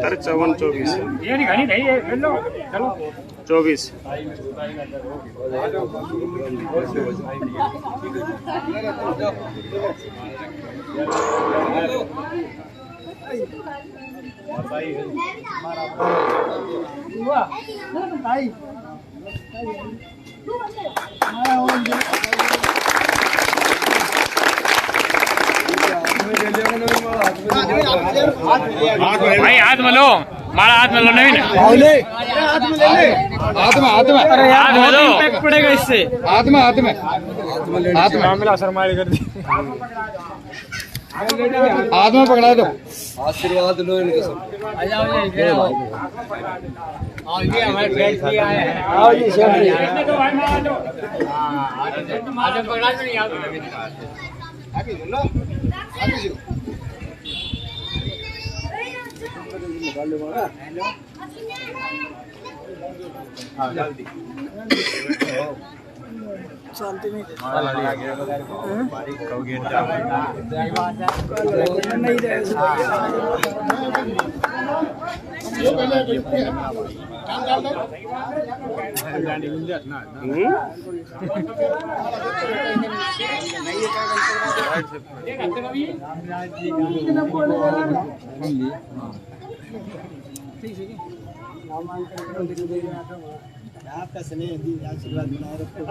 अरे 54-24 ये नहीं घनी नहीं है लो चलो 24 भाई हाथ में लो मारा हाथ में लो नहीं ना हाथ में लो इम्पैक्ट पड़ेगा इससे हाथ में मिला शर्माली कर दी हाथ में पकड़ा दो आशीर्वाद लो इनके सब आ जाओ ये हमारे फ्रेंड भी आए हैं आओ जी शेफ जी तो भाई मार दो आज पकड़ा तो नहीं याद आगे बोलो आगे जो निकाल लो मारा हां जल्दी शांति में बारीक हो गया नहीं दे ये पहले काम डाल दो जाने गुंजाइश ना आपका स्नेह आशीर्वाद बनाए रखो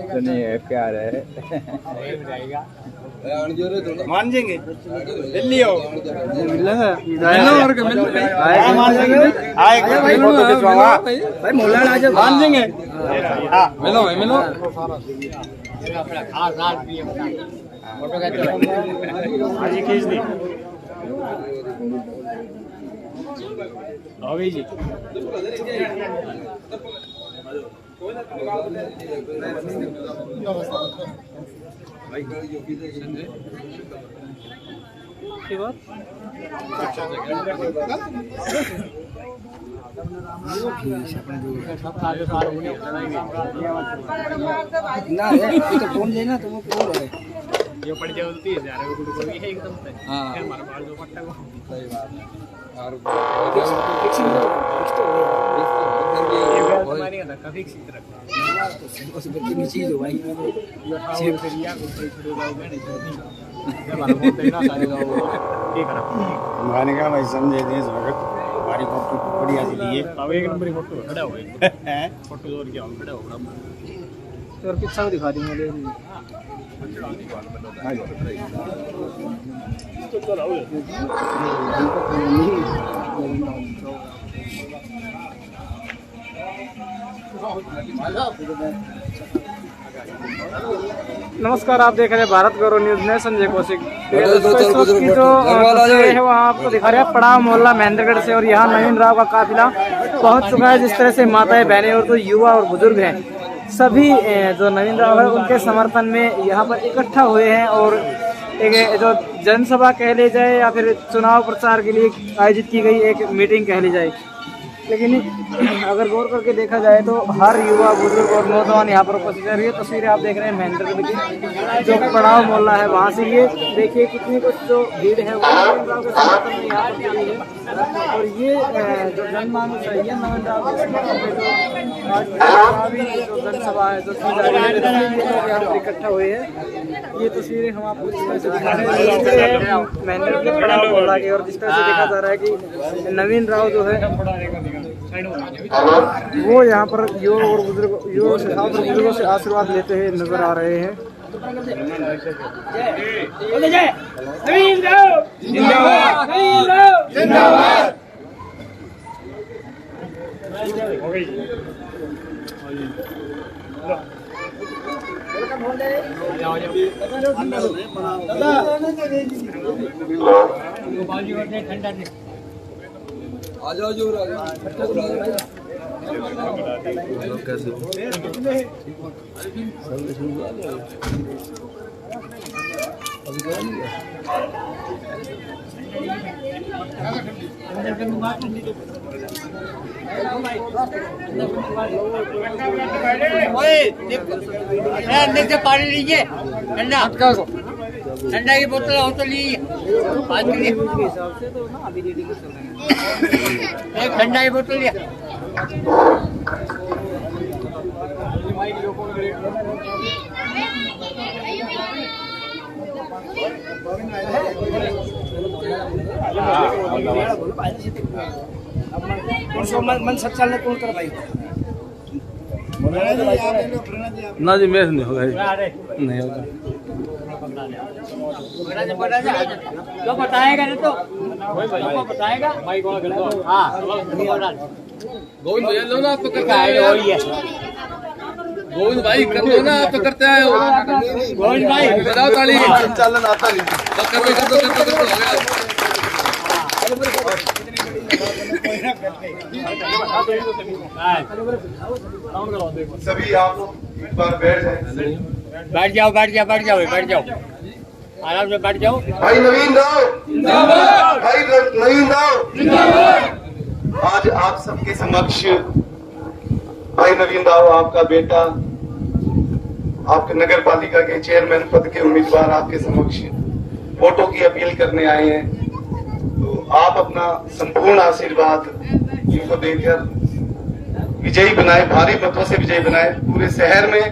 स्नेह प्यार है मान जाएंगे दिल्ली हो मिलेगा और मिल मान जाएंगे आएगा भाई फोटो खिंचवाऊंगा भाई मोहल्ला आ जाओ मान जाएंगे हां मिलो भाई मिलो अपना खास रात भी फोटो खींचो आज ही खींच दी आओ जी फोन लेना तो वो ये पड़ जाए 30,000 है एकदम से हमारा बाल जो पट्टा को सही बात है और हमारी का धक्का फिक्स ही रखना उस बच्चे की चीज हो भाई सेव करिया को छोड़ दाओ नहीं हमारा बहुत देना सारे गांव ठीक है माने का भाई समझे दे इस वक्त हमारी फोटो बढ़िया सी लिए अब एक नंबर की फोटो खड़ा हो है फोटो और क्या खड़ा हो और पीछा को दिखा दूंगा ले नमस्कार, आप देख रहे हैं भारत गौरव न्यूज में संजय कौशिक। की जो तस्वीर है वहाँ आपको दिखा रहे हैं पड़ाव मोहल्ला महेंद्रगढ़ से, और यहाँ नवीन राव का काफिला पहुँच चुका है। जिस तरह से माताएं बहनें और जो युवा और बुजुर्ग हैं सभी जो नवीन राव है उनके समर्थन में यहाँ पर इकट्ठा हुए हैं, और एक जो जनसभा कह ली जाए या फिर चुनाव प्रचार के लिए आयोजित की गई एक मीटिंग कह ली जाए। लेकिन अगर गौर करके देखा जाए तो हर युवा बुजुर्ग और नौजवान यहाँ पर उपस्थित है। ये तस्वीरें आप देख रहे हैं महेंद्रगढ़ की जो पड़ाव मोहल्ला है वहाँ से, ये देखिए कितनी कुछ जो भीड़ है वो नवीन राव के समर्थन में यहाँ पर खड़ी है। और ये जो जनमानस है ये नवीन राव जो जनसभा है जो यहाँ पर इकट्ठा हुए हैं, ये तस्वीरें हम आपको जिस तरह से दिखा रहे हैं महेंद्रगढ़ के पड़ाव मोहल्ला की। और जिस तरह से देखा जा रहा है कि नवीन राव जो है वो यहाँ पर युवा और बुजुर्गों से आशीर्वाद लेते हुए नजर आ रहे हैं। आ जाओ जो पानी लीजिए ठंडा। ठंडा की बोतल हो तो ली हिसाब से तो ना अभी रेडी चल रहे हैं। एक ठंडा की बोतल लिया। मन सब चलने कौन कर भाई ना जी मेरे नहीं होगा नहीं होगा जो बताएगा ना तो बताएगा भाई कौन कर दो। हाँ गोविंद भैया लो ना आप तो करते वही आए है गोविंद भाई कर दो ना आप तो करते आए हो गोविंद भाई बजाओ ताली संचालन आता नहीं। कर दो सभी आप लोग एक बार बैठ जाए। बैठ जाओ बैठ जाओ बैठ जाओ बैठ जाओ आराम से बैठ जाओ। भाई नवीन राव जिंदाबाद, भाई नवीन राव जिंदाबाद। आज आप सबके समक्ष भाई नवीन राव आपका बेटा आपके नगर पालिका के चेयरमैन पद के उम्मीदवार आपके समक्ष वोटों की अपील करने आए हैं। तो आप अपना संपूर्ण आशीर्वाद इनको देकर विजयी बनाए, भारी मतों से विजयी बनाए। पूरे शहर में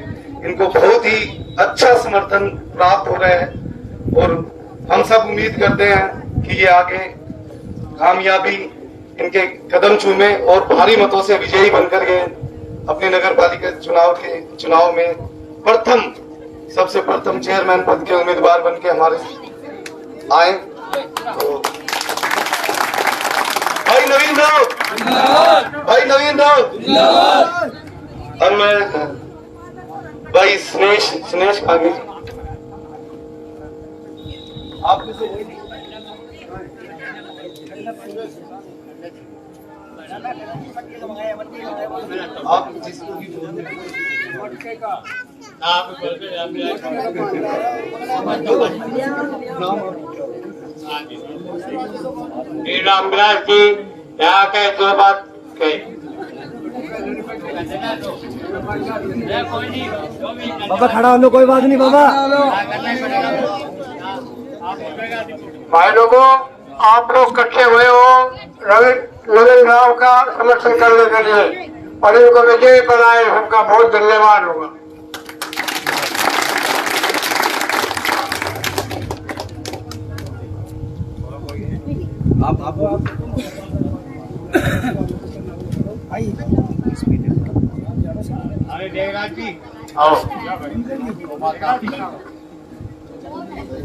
इनको बहुत ही अच्छा समर्थन प्राप्त हो रहा है और हम सब उम्मीद करते हैं कि ये आगे कामयाबी इनके कदम चूमे और भारी मतों से विजयी बनकर ये अपने नगर पालिका चुनाव में सबसे प्रथम चेयरमैन पद के उम्मीदवार बन के हमारे आए। तो भाई नवीन राव और मैं भाई स्नेश आगे आप जिसको भी रामविलास जी यहाँ के दो बात कही। बाबा खड़ा हो लो, कोई बात नहीं बाबा। भाई लोगों, आप लोग इकट्ठे हुए हो नवीन राव का समर्थन करने के लिए और इनको विजयी बनाए, उनका बहुत धन्यवाद होगा।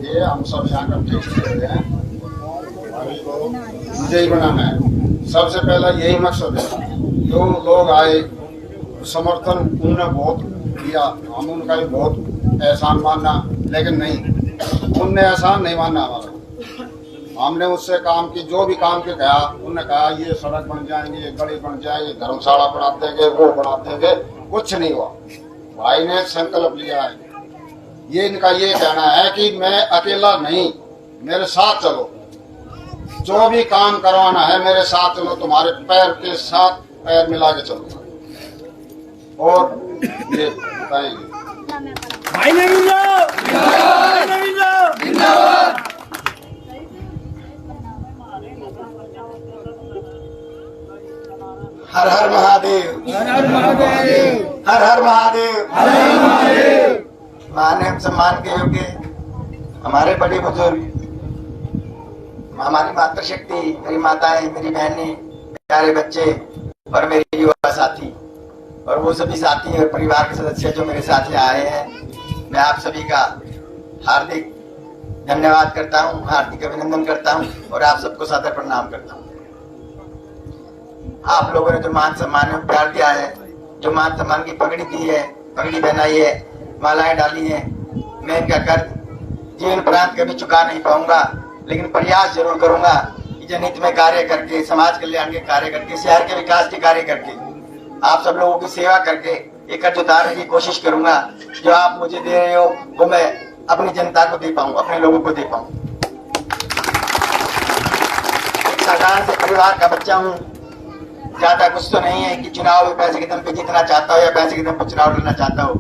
ये हम सब यहाँ इकट्ठे हुए हैं, विजयी बनाना है। सबसे पहला यही मकसद है। जो लोग आए समर्थन उन्होंने बहुत किया, हम उनका भी बहुत एहसान माना, लेकिन नहीं, उनने एहसान नहीं माना हमारा। हमने उससे काम की, जो भी काम के कहा, उन्होंने कहा ये सड़क बन जाएंगे, ये गली बन जाएगी, धर्मशाला बना देंगे, वो बना देंगे, कुछ नहीं हुआ। भाई ने संकल्प लिया है, ये इनका ये कहना है कि मैं अकेला नहीं, मेरे साथ चलो, जो भी काम करवाना है मेरे साथ चलो, तुम्हारे पैर के साथ पैर मिला के चलो। और ये बताएंगे भाई नवीन राव जिंदाबाद। हर हर महादेव, हर हर महादेव, हर हर महादेव। माननीय सम्मान के योग्य हमारे बड़े बुजुर्ग, हमारी मातृशक्ति, मेरी माताएं, मेरी बहनें, प्यारे बच्चे और मेरे युवा साथी और वो सभी साथी और परिवार के सदस्य जो मेरे साथ यहाँ आए हैं, मैं आप सभी का हार्दिक धन्यवाद करता हूँ, हार्दिक अभिनंदन करता हूँ और आप सबको सादर प्रणाम करता हूँ। आप लोगों ने जो मान सम्मान में प्यार दिया है, जो मान सम्मान की पगड़ी दी है, पगड़ी पहनाई है, मालाएं डाली हैं, मैं इनका कर्ज जीवन प्रांत कभी चुका नहीं पाऊंगा, लेकिन प्रयास जरूर करूंगा कि जनहित में कार्य करके, समाज कल्याण के कार्य करके, शहर के विकास के कार्य करके, आप सब लोगों की सेवा करके ये कर्ज उतारने की कोशिश करूंगा। जो आप मुझे दे रहे हो वो मैं अपनी जनता को दे पाऊँ, अपने लोगों को दे पाऊँ। एक साधारण से परिवार का बच्चा हूँ, ज्यादा कुछ तो नहीं है कि चुनाव में पैसे के दम पे जीतना चाहता हो या पैसे के दम पे चुनाव लड़ना चाहता हो।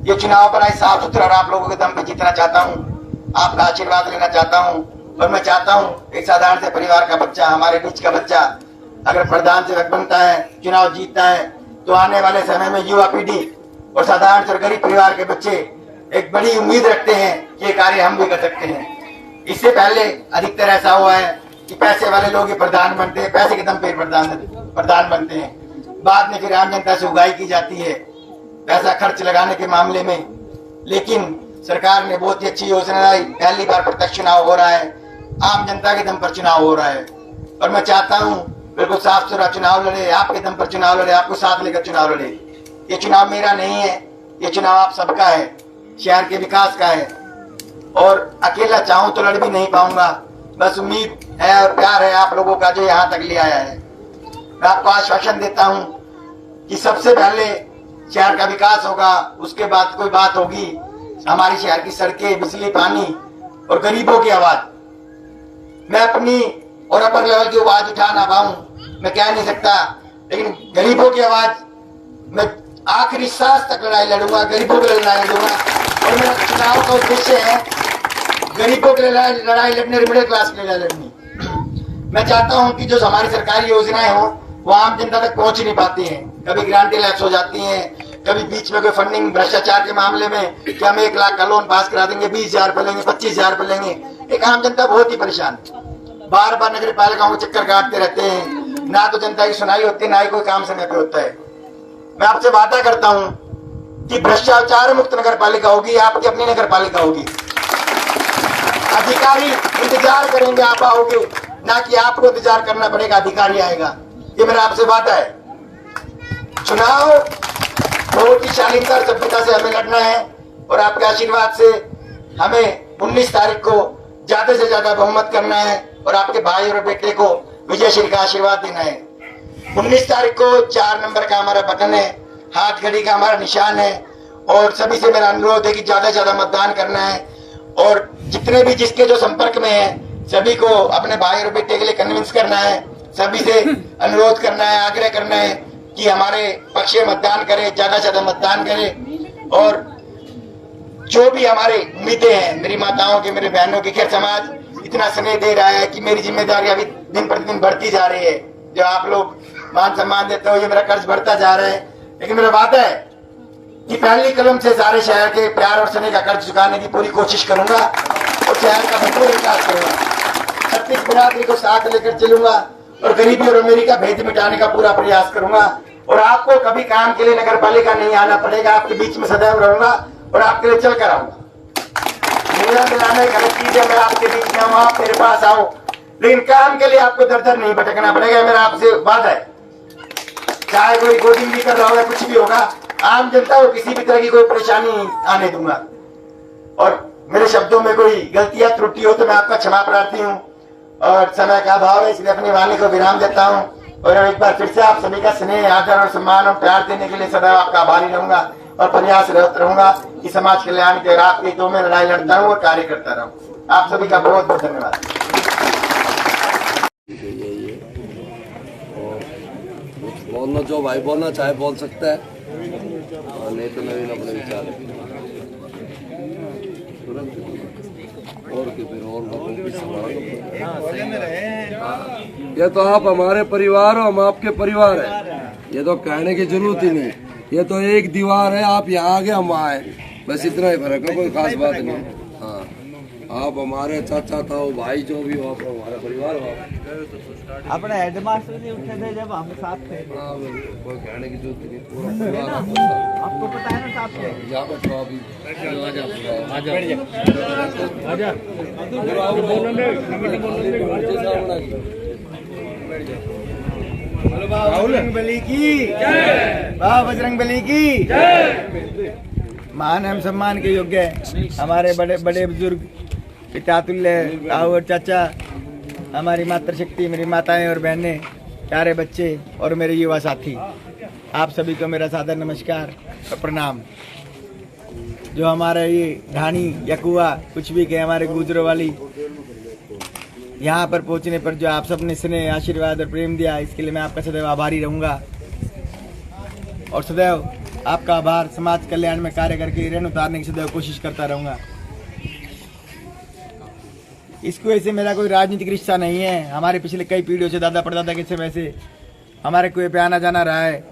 ये चुनाव बड़ा ही साफ सुथरा और आप लोगों के दम पे जीतना चाहता हूँ। आपका आशीर्वाद लेना चाहता हूं। और मैं चाहता हूं एक साधारण से परिवार का बच्चा, हमारे बीच का बच्चा अगर प्रधान सेवक बनता है, चुनाव जीतता है, तो आने वाले समय में युवा पीढ़ी और साधारण से गरीब परिवार के बच्चे एक बड़ी उम्मीद रखते हैं कि ये कार्य हम भी कर सकते हैं। इससे पहले अधिकतर ऐसा हुआ है कि पैसे वाले लोग ये प्रधान बनते हैं, पैसे के दम पे प्रधान बनते हैं, बाद में फिर आम जनता से उगाही की जाती है पैसा खर्च लगाने के मामले में। लेकिन सरकार ने बहुत ही अच्छी योजना लाई, पहली बार प्रत्यक्ष चुनाव हो रहा है, आम जनता के दम पर चुनाव हो रहा है। और मैं चाहता हूं बिल्कुल साफ सुथरा चुनाव लड़े, आपके दम पर चुनाव लड़े, आपको साथ लेकर चुनाव लड़े। ये चुनाव मेरा नहीं है, ये चुनाव आप सबका है, शहर के विकास का है। और अकेला चाहूं तो लड़ भी नहीं पाऊंगा, बस उम्मीद है और प्यार है आप लोगों का जो यहाँ तक ले आया है। मैं आपको आश्वासन देता हूं कि सबसे पहले शहर का विकास होगा, उसके बाद कोई बात होगी हमारी शहर की सड़कें, बिजली, पानी और गरीबों की आवाज। मैं अपनी और अपर लेवल की आवाज उठा ना पाऊं, मैं कह नहीं सकता, लेकिन गरीबों की आवाज मैं आखिरी सांस तक लड़ाई लड़ूंगा, गरीबों के लिए लड़ाई लड़ूंगा। और मेरा चुनाव का उद्देश्य है गरीबों के लिए लड़ाई लड़ने, मिडिल क्लास के लिए लड़नी। मैं चाहता हूं कि जो हमारी सरकारी योजनाएं हो वो आम जनता तक पहुंच नहीं पाती हैं, कभी ग्रांटी लैप्स हो जाती हैं, कभी बीच में कोई फंडिंग भ्रष्टाचार के मामले में कि हम 1 लाख का लोन पास करा देंगे, 20,000 रुपए लेंगे, 25,000 रुपए लेंगे। एक आम जनता बहुत ही परेशान, बार बार नगर पालिकाओं के चक्कर काटते रहते हैं, ना तो जनता की सुनाई होती है, ना ही कोई काम समय पे होता है। मैं आपसे वादा करता हूं कि भ्रष्टाचार मुक्त नगर पालिका होगी, आपकी अपनी नगर पालिका होगी। अधिकारी इंतजार करेंगे आप आओगे, ना कि आपको इंतजार करना पड़ेगा, अधिकारी आएगा। ये मेरा आपसे वादा है। चुनाव बहुत ही शालीनता और सभ्यता से हमें लड़ना है और आपके आशीर्वाद से हमें 19 तारीख को ज्यादा से ज्यादा बहुमत करना है और आपके भाई और बेटे को विजयश्री का आशीर्वाद देना है। 19 तारीख को 4 नंबर का हमारा बटन है, हाथ घड़ी का हमारा निशान है। और सभी से मेरा अनुरोध है कि ज्यादा से ज्यादा मतदान करना है और जितने भी जिसके जो संपर्क में है सभी को अपने भाई और बेटे के लिए कन्विंस करना है, सभी से अनुरोध करना है, आग्रह करना है कि हमारे पक्ष में मतदान करें, ज्यादा से ज्यादा मतदान करें। और जो भी हमारे उम्मीदें हैं मेरी माताओं की, मेरे बहनों की, खैर समाज इतना स्नेह दे रहा है कि मेरी जिम्मेदारी अभी दिन प्रतिदिन बढ़ती जा रही है। जो आप लोग मान सम्मान देते हो, ये मेरा कर्ज बढ़ता जा रहा है। लेकिन मेरा वादा है कि पहली कलम से सारे शहर के प्यार और स्नेह का कर्ज चुकाने की पूरी कोशिश करूंगा और शहर का भरपूर विकास करूंगा। 36 बिरादरी को साथ लेकर चलूंगा और गरीबी और अमीरी का भेद मिटाने का पूरा प्रयास करूंगा। और आपको कभी काम के लिए नगर पालिका नहीं आना पड़ेगा, आपके बीच में सदैव रहूंगा और आपके लिए चल कर आऊंगा। मेरा मिलाना गलत चीज है, मैं आपके बीच में आऊँ, आप मेरे पास आओ, लेकिन काम के लिए आपको दर दर नहीं भटकना पड़ेगा। मेरा आपसे वादा है, चाहे कोई गोदी भी कर रहा होगा, कुछ भी होगा, आम जनता को किसी भी तरह की कोई परेशानी आने दूंगा। और मेरे शब्दों में कोई गलतियां त्रुटि हो तो मैं आपका क्षमा प्रार्थी हूँ और समय का अभाव है, इसलिए अपनी वाणी को विराम देता हूँ। और एक बार फिर से आप सभी का स्नेह, आदर और सम्मान और प्यार देने के लिए सदैव आपका आभारी रहूंगा और प्रयासरत रहूंगा कि समाज कल्याण के आपके हितों में लड़ाई लड़ता रहूं और कार्य करता रहूं। आप सभी का बहुत बहुत धन्यवाद। बोलना जो भाई बोलना चाहे बोल सकता है, नहीं तो नवीन अपने विचार और के फिर और लोगों की ये तो आप हमारे परिवार हो, हम आपके परिवार है, ये तो कहने की जरूरत ही नहीं। ये तो एक दीवार है, आप यहाँ आगे हम आए, बस इतना ही फर्क है, कोई खास बात नहीं। हाँ, आप हमारे चाचा ताऊ भाई जो भी हो, आप हमारा परिवार हो। अपने हेडमास्टर जी उठे थे जब हम साथ थे। हाँ, कोई कहने की जरूरत नहीं, पूरा परिवार आपको पता है ना साथ थे। यहाँ पर तो अभी बजरंग बली की जय, वाह बजरंग बली की जय। मान एवं सम्मान के योग्य है हमारे बड़े बड़े बुजुर्ग, पितातुल्य ताऊ और चाचा, हमारी मातृशक्ति, मेरी माताएं और बहनें, प्यारे बच्चे और मेरे युवा साथी, आप सभी को मेरा सादर नमस्कार और प्रणाम। जो हमारा ये ढाणी या कुआ कुछ भी कहे, हमारे गुजरों वाली यहाँ पर पहुँचने पर जो आप सबने स्नेह, आशीर्वाद और प्रेम दिया, इसके लिए मैं आपका सदैव आभारी रहूँगा और सदैव आपका आभार समाज कल्याण में कार्य करके ऋण उतारने की सदैव कोशिश करता रहूँगा। इस कुएं से मेरा कोई राजनीतिक रिश्ता नहीं है। हमारे पिछले कई पीढ़ियों से दादा परदादा के समय से हमारे कुएं पे आना जाना रहा है।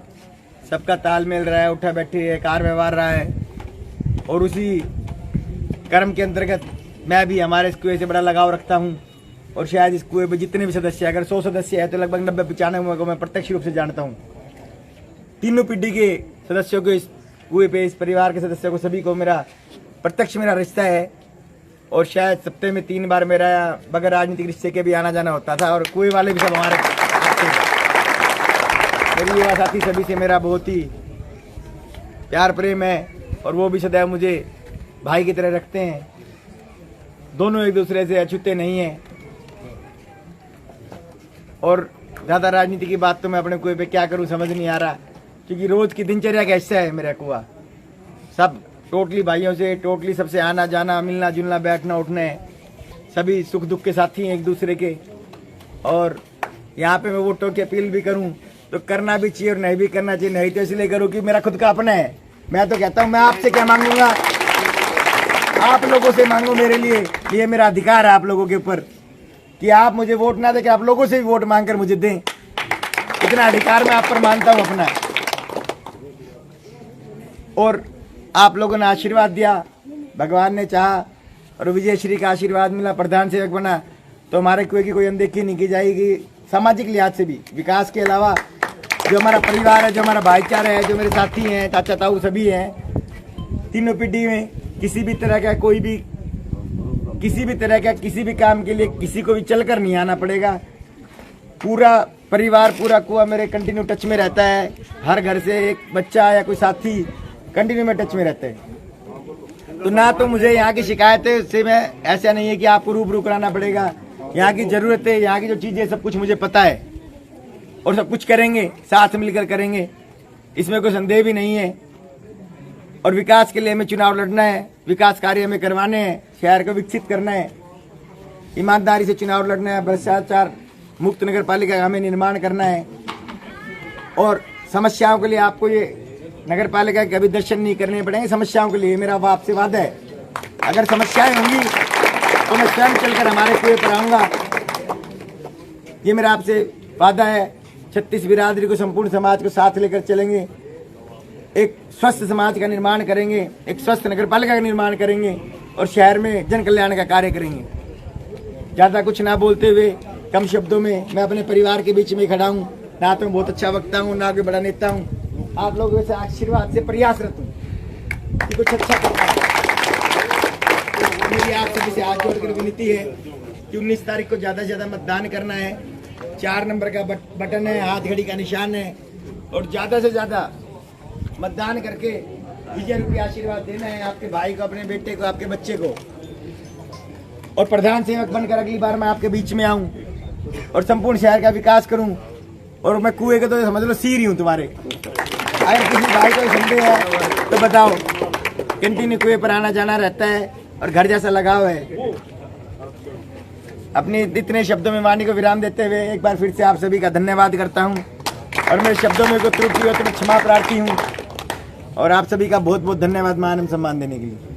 सबका तालमेल रहा है, उठा बैठी है, कार व्यवहार रहा है। और उसी कर्म के अंतर्गत मैं भी हमारे इस कुएं से बड़ा लगाव रखता हूँ। और शायद इस कुएं पे जितने भी सदस्य, अगर 100 सदस्य है तो लगभग 90-95 को मैं प्रत्यक्ष रूप से जानता हूँ। तीनों पीढ़ी के सदस्यों को, इस कुएं पे, इस परिवार के सदस्यों को, सभी को मेरा प्रत्यक्ष मेरा रिश्ता है। और शायद सप्ताह में 3 बार मेरा बगैर राजनीतिक रिश्ते के भी आना जाना होता था। और कुएं वाले भी सब हमारे मेरे युवा साथी सभी से मेरा बहुत ही प्यार प्रेम है। और वो भी सदैव मुझे भाई की तरह रखते हैं। दोनों एक दूसरे से अछूते नहीं हैं। और ज़्यादा राजनीति की बात तो मैं अपने कुएं पे क्या करूं समझ नहीं आ रहा, क्योंकि रोज की दिनचर्या का हिस्सा है मेरा कुआं। सब टोटली भाइयों से, टोटली सबसे आना जाना, मिलना जुलना, बैठना उठना है। सभी सुख दुख के साथी हैं एक दूसरे के। और यहाँ पे मैं वोटों की अपील भी करूँ तो करना भी चाहिए और नहीं भी करना चाहिए। नहीं तो इसलिए करूँ कि मेरा खुद का अपना है। मैं तो कहता हूँ मैं आपसे क्या मांगूंगा, आप लोगों से मांगो मेरे लिए। ये मेरा अधिकार है आप लोगों के ऊपर कि आप मुझे वोट ना दें, कि आप लोगों से भी वोट मांग कर मुझे दें। इतना अधिकार मैं आप पर मानता हूँ अपना। और आप लोगों ने आशीर्वाद दिया, भगवान ने चाहा और विजय श्री का आशीर्वाद मिला, प्रधान सेवक बना, तो हमारे कुएं की कोई अनदेखी नहीं की जाएगी। सामाजिक लिहाज से भी, विकास के अलावा जो हमारा परिवार है, जो हमारा भाईचारा है, जो मेरे साथी हैं, चाचा ताऊ सभी हैं, तीनों पीढ़ी में किसी भी तरह का कोई भी किसी भी काम के लिए किसी को भी चलकर नहीं आना पड़ेगा। पूरा परिवार, पूरा कुआं मेरे कंटिन्यू टच में रहता है। हर घर से एक बच्चा या कोई साथी कंटिन्यू में टच में रहते हैं। तो ना तो मुझे यहाँ की शिकायतें से मैं, ऐसा नहीं है कि आपको रूबरू कराना पड़ेगा। यहाँ की जरूरतें, यहाँ की जो चीजें, सब कुछ मुझे पता है और सब कुछ करेंगे, साथ मिलकर करेंगे, इसमें कोई संदेह भी नहीं है। और विकास के लिए हमें चुनाव लड़ना है, विकास कार्य हमें करवाने हैं, शहर को विकसित करना है, ईमानदारी से चुनाव लड़ना है, भ्रष्टाचार मुक्त नगर पालिका का हमें निर्माण करना है। और समस्याओं के लिए आपको ये नगर पालिका के कभी दर्शन नहीं करने पड़ेंगे। समस्याओं के लिए मेरा आपसे वादा है, अगर समस्याएं होंगी तो मैं स्वयं चलकर हमारे कुएं पर आऊंगा। ये मेरा आपसे वादा है। 36 बिरादरी को, संपूर्ण समाज को साथ लेकर चलेंगे। एक स्वस्थ समाज का निर्माण करेंगे, एक स्वस्थ नगर पालिका का निर्माण करेंगे और शहर में जन कल्याण का कार्य करेंगे। ज़्यादा कुछ ना बोलते हुए, कम शब्दों में मैं अपने परिवार के बीच में खड़ा हूँ। ना तो मैं बहुत अच्छा वक्ता हूँ, ना कोई बड़ा नेता हूँ। आप लोगों से आशीर्वाद से प्रयासरत हूँ कि कुछ अच्छा करना है। तो मेरी आप सभी से हाथ जोड़कर विनती है कि 19 तारीख को ज़्यादा से ज़्यादा मतदान करना है। 4 नंबर का बटन है, हाथ घड़ी का निशान है। और ज़्यादा से ज़्यादा मतदान करके विजय रूपी आशीर्वाद देना है आपके भाई को, अपने बेटे को, आपके बच्चे को। और प्रधान सेवक बनकर अगली बार मैं आपके बीच में आऊं और संपूर्ण शहर का विकास करूं। और मैं कुएं के तो समझ लो सीर ही हूं तुम्हारे। अगर किसी भाई को संदेह है तो बताओ। कंटिन्यू कुएं पर आना जाना रहता है और घर जैसा लगाव है। अपने इतने शब्दों में वाणी को विराम देते हुए एक बार फिर से आप सभी का धन्यवाद करता हूं। और मेरे शब्दों में कोई त्रुटि हो तो मैं क्षमा प्रार्थी हूं। और आप सभी का बहुत बहुत धन्यवाद मान सम्मान देने के लिए।